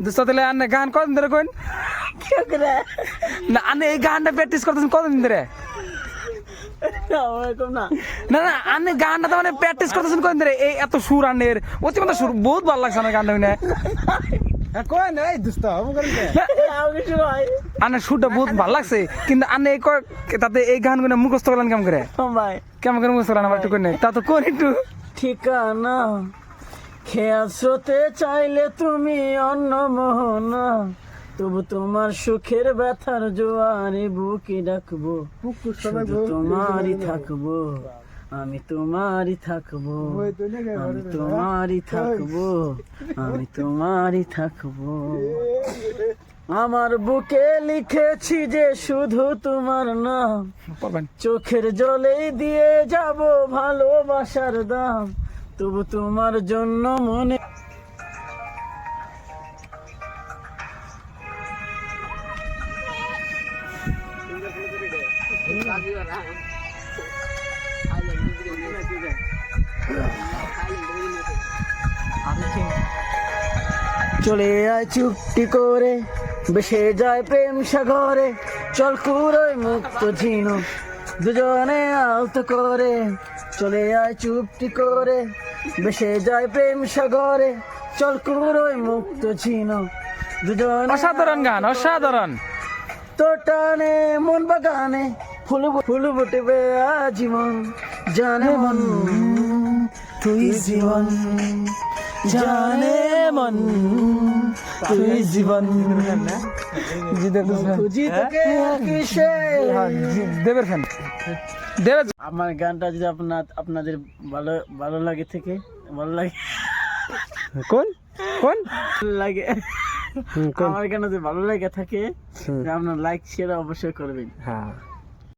দোস্ত তাহলে আনে গান কতদিন ধরে কইন না আনে এই গানটা প্র্যাকটিস করতেছেন কতদিন ধরে না না না আনে গানটা তো মানে প্র্যাকটিস করতেছেন কতদিন ধরে এই এত সুর আনের অতিরিক্ত সুর বহুত ভালো লাগছে আমার গানটা শুনে কয় না এই দোস্ত আমি করি আনের সুরটা বহুত ভালো লাগছে কিন্তু আনে এই তাতে এই গানগুলো মুখস্থ করলেন কেমন করে ভাই কেমন করে মুখস্থ করলেন আমার একটু করে তা তো কোন একটু ঠিকানা খেয়া স্রোতে চাইলে তুমি অন্য মোহনা তবু তোমার সুখের ব্যথার জোয়ারে বুকে ডাকবো শুধু তোমারই থাকবো আমি তোমারই থাকবো আমি তোমারই থাকবো আমি তোমারই থাকবো আমার বুকে লিখেছি যে শুধু তোমার নাম পারবেন চোখের জলেই দিয়ে যাব ভালোবাসার দাম তবু তোমার জন্য মনে চলে আয় চুপটি করে বেসে যায় প্রেম সাগরে চল কুড়োয় মুক্ত ঝিনো দুজনে আলতো করে চলে আয় চুপটি করে বেসে যায় প্রেম সাগরে চল কুড়োয় মুক্ত ঝিনো দুজনে অসাধারণ গান অসাধারণ তো টানে মন বাগানে ফুল ফুল ফুটবে আজীবন জানে মন তুই জীবন জানে মন তুই জীবন খুঁজি তোকে কিসে দেবের ফ্যান দেবের আমার গানটা যদি আপনাদের ভালো ভালো লাগে থেকে ভালো লাগে কোন কোন লাগে আমার গান যদি ভালো লাগে থাকে আপনার লাইক শেয়ার অবশ্যই করবেন হ্যাঁ